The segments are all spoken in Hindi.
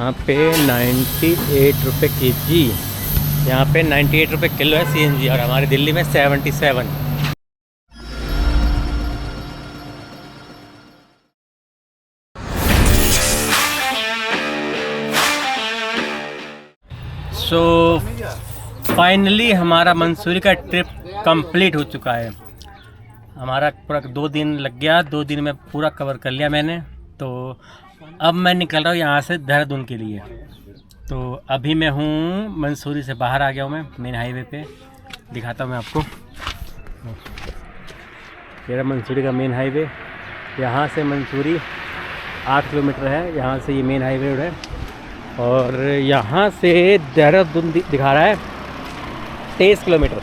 यहाँ पे 98 रुपये केजी, यहाँ पे 98 रुपये किलो है सीएनजी, और हमारी दिल्ली में 77। सो फाइनली हमारा मंसूरी का ट्रिप कंप्लीट हो चुका है। हमारा पूरा 2 दिन लग गया, 2 दिन में पूरा कवर कर लिया मैंने। तो अब मैं निकल रहा हूँ यहाँ से देहरादून के लिए। तो अभी मैं हूँ मंसूरी से बाहर आ गया हूँ, मैं मेन हाईवे पे दिखाता हूँ मैं आपको। मेरा मंसूरी का मेन हाईवे, यहाँ से मंसूरी 8 किलोमीटर है, यहाँ से ये मेन हाईवे रोड है। और यहाँ से देहरादून दिखा रहा है 23 किलोमीटर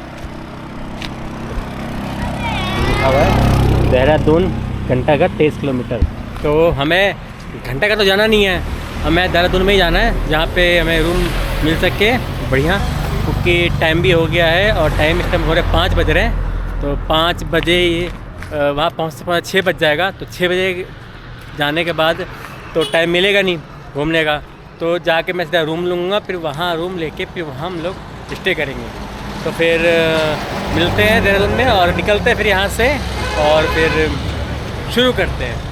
लिखा हुआ है, देहरादून घंटाघर 23 किलोमीटर। तो हमें घंटाघर तो जाना नहीं है, हमें देहरादून में ही जाना है, जहाँ पे हमें रूम मिल सके बढ़िया, क्योंकि टाइम भी हो गया है और टाइम इस टाइम हो रहा है 5 बज रहे हैं। तो 5 बजे वहाँ पहुँचते 6 बज जाएगा। तो 6 बजे जाने के बाद तो टाइम मिलेगा नहीं घूमने का, तो जाके मैं सीधा रूम लूँगा, फिर वहाँ रूम लेके फिर वहाँ हम लोग स्टे करेंगे। तो फिर मिलते हैं देहरादून में और निकलते हैं फिर यहाँ से, और फिर शुरू करते हैं।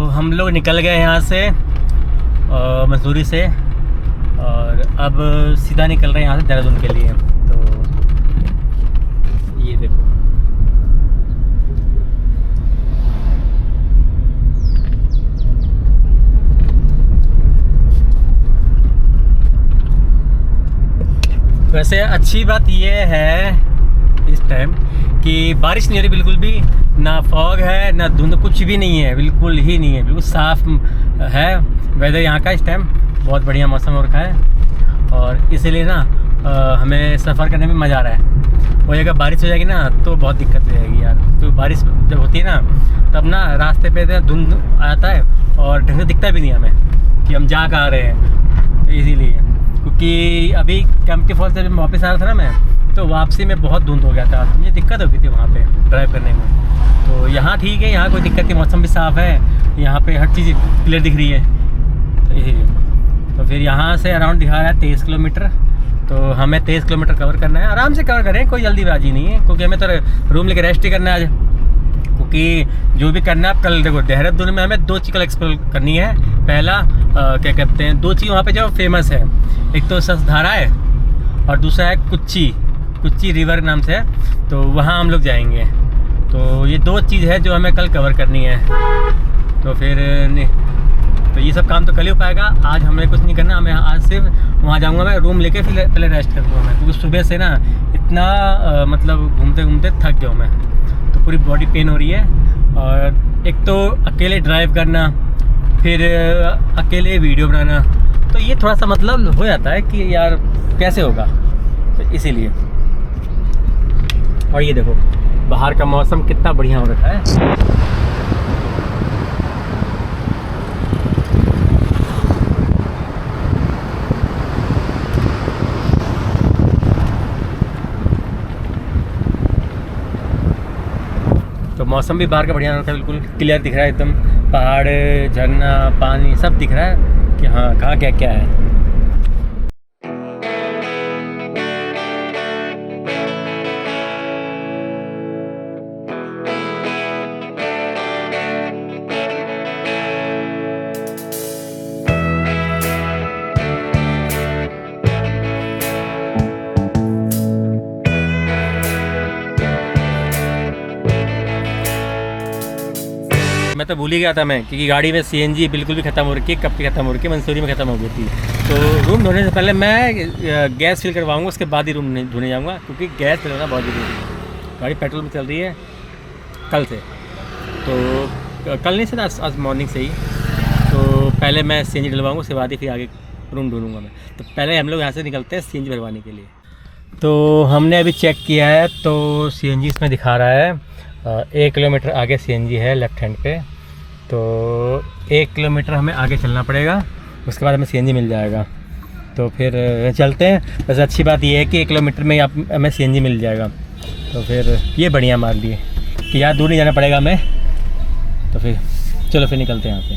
हम लोग निकल गए यहाँ से मंसूरी से, और अब सीधा निकल रहे हैं यहाँ से देहरादून के लिए। तो ये देखो, वैसे अच्छी बात ये है इस टाइम कि बारिश नहीं हो रही बिल्कुल भी, ना फॉग है ना धुंध, कुछ भी नहीं है, बिल्कुल ही नहीं है, बिल्कुल साफ़ है वेदर यहाँ का। इस टाइम बहुत बढ़िया मौसम हो रखा है, और इसीलिए ना हमें सफ़र करने में मज़ा आ रहा है। वो अगर बारिश हो जाएगी ना तो बहुत दिक्कत हो जाएगी यार। तो बारिश जब होती है ना तब ना रास्ते पे धुंध आता है और ढंग से दिखता भी नहीं हमें कि हम जा कहाँ रहे हैं। तो इसीलिए, क्योंकि अभी कैंपटी फॉल्स से जब वापस आ रहा था ना मैं, तो वापसी में बहुत धुंध हो गया था, तो मुझे दिक्कत हो गई थी वहाँ पे ड्राइव करने में। तो यहाँ ठीक है, यहाँ कोई दिक्कत नहीं, मौसम भी साफ़ है, यहाँ पे हर चीज़ क्लियर दिख रही है। तो यही, तो फिर यहाँ से अराउंड दिखा रहा है 23 किलोमीटर। तो हमें 23 किलोमीटर कवर करना है, आराम से कवर करें, कोई जल्दीबाजी नहीं है, क्योंकि हमें तो रूम लेके रेस्ट ही करना है आज। क्योंकि जो भी करना है कल देखो, देहरादून में हमें 2 चीज़ कल एक्सप्लोर करनी है। पहला क्या कहते हैं, 2 चीज़ वहाँ पे जो फेमस है, एक तो ससधारा है और दूसरा है कुच्ची रिवर नाम से है। तो वहाँ हम लोग जाएंगे। तो ये 2 चीज़ है जो हमें कल कवर करनी है। तो फिर तो ये सब काम तो कल ही हो पाएगा। आज हमें कुछ नहीं करना, मैं आज सिर्फ वहाँ जाऊँगा, मैं रूम लेके फिर पहले रेस्ट करूँगा मैं, क्योंकि सुबह से ना इतना मतलब घूमते घूमते थक गया हूँ मैं, तो पूरी बॉडी पेन हो रही है। और एक तो अकेले ड्राइव करना, फिर अकेले वीडियो बनाना, तो ये थोड़ा सा मतलब हो जाता है कि यार कैसे होगा, तो इसीलिए। और ये देखो बाहर का मौसम कितना बढ़िया हो रखा है। तो मौसम भी बाहर का बढ़िया हो रखा है, बिल्कुल क्लियर दिख रहा है एकदम, पहाड़, झरना, पानी सब दिख रहा है कि हाँ कहाँ क्या क्या है। मैं तो भूल ही गया था मैं, क्योंकि गाड़ी में सीएनजी बिल्कुल भी खत्म हो रखी है, कब की खत्म हो रखी है, मंसूरी में खत्म हो गई थी। तो रूम धोने से पहले मैं गैस फिल करवाऊंगा, उसके बाद ही रूम धोने जाऊंगा, क्योंकि गैस फिल होना बहुत जरूरी है। गाड़ी पेट्रोल में चल रही है कल से, तो कल नहीं से आज मॉर्निंग से ही, तो पहले मैं सीएनजी डलवाऊँगा, उसके बाद ही फिर आगे रूम ढूंढूंगा मैं। तो पहले हम लोग यहाँ से निकलते हैं सीएनजी भरवाने के लिए। तो हमने अभी चेक किया है, तो सीएनजी इसमें दिखा रहा है 1 किलोमीटर आगे सीएनजी है लेफ़्ट हैंड पे, तो 1 किलोमीटर हमें आगे चलना पड़ेगा, उसके बाद हमें सीएनजी मिल जाएगा। तो फिर चलते हैं। वैसे अच्छी बात ये है कि 1 किलोमीटर में हमें सीएनजी मिल जाएगा, तो फिर ये बढ़िया मान लिए कि यार दूर नहीं जाना पड़ेगा हमें। तो फिर चलो फिर निकलते हैं यहाँ से।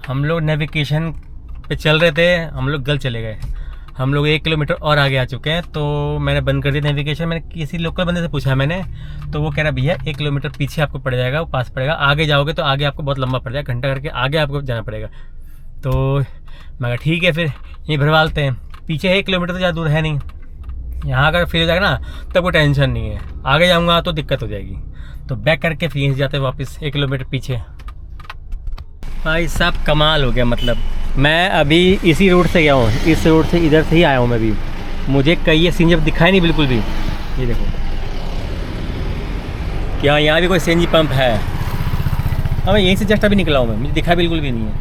हम लोग नेविगेशन पे चल रहे थे, हम लोग गलत चले गए, हम लोग 1 किलोमीटर और आगे आ चुके हैं। तो मैंने बंद कर दिया नेविगेशन। मैंने किसी लोकल बंदे से पूछा मैंने, तो वो कह रहा भैया 1 किलोमीटर पीछे आपको पड़ जाएगा, वो पास पड़ेगा, आगे जाओगे तो आगे आपको बहुत लंबा पड़ जाएगा, घंटा करके आगे आपको जाना पड़ेगा। तो मैं कहा ठीक है फिर ये भरवालते हैं, पीछे 1 किलोमीटर तो ज़्यादा दूर है नहीं, यहाँ अगर फिर हो जाएगा ना तब कोई टेंशन नहीं है, आगे जाऊँगा तो दिक्कत हो जाएगी। तो बैक करके फिर जाते वापस 1 किलोमीटर पीछे। भाई साहब कमाल हो गया, मतलब मैं अभी इसी रोड से गया हूँ, इस रोड से इधर से ही आया हूँ मैं भी, मुझे कहीं ये सीएनजी दिखाई नहीं बिल्कुल भी। ये देखो क्या यहाँ भी कोई सीएनजी पंप है, हाँ मैं यहीं से जस्ट अभी निकला हूँ मैं, मुझे दिखा बिल्कुल भी नहीं है।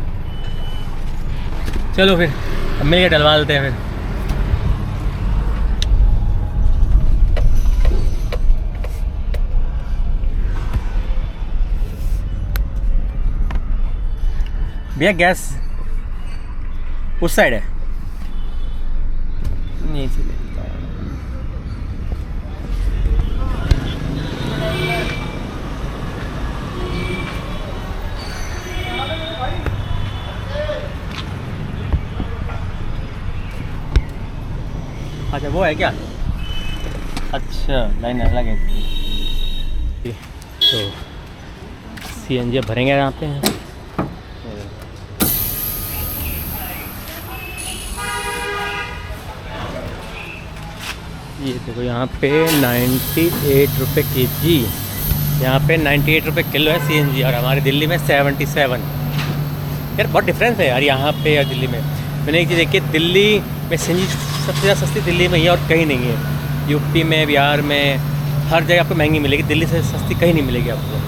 चलो फिर अब मिल के डलवा लेते हैं फिर। भैया गैस उस साइड है, नहीं से अच्छा वो है क्या, अच्छा लाइन अलग है। तो सीएनजी भरेंगे यहाँ पे। ये देखो यहाँ पे 98 रुपये kg, यहाँ पे 98 रुपये किलो है सीएनजी, और हमारी दिल्ली में 77। यार बहुत डिफरेंस है यार यहाँ पे और दिल्ली में। मैंने एक चीज़ देखी, दिल्ली में सीएनजी सबसे ज़्यादा सस्ती दिल्ली में ही है और कहीं नहीं है। यूपी में, बिहार में, हर जगह आपको महंगी मिलेगी, दिल्ली से सस्ती कहीं नहीं मिलेगी आपको।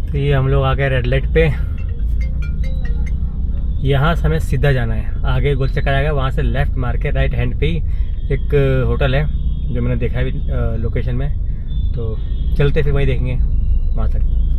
तो ये हम लोग आ गए रेड लाइट पे, यहाँ से हमें सीधा जाना है, आगे गोल चक्कर आएगा, वहाँ से लेफ़्ट मार के राइट हैंड पे ही एक होटल है जो मैंने देखा है लोकेशन में, तो चलते फिर वहीं देखेंगे वहाँ तक।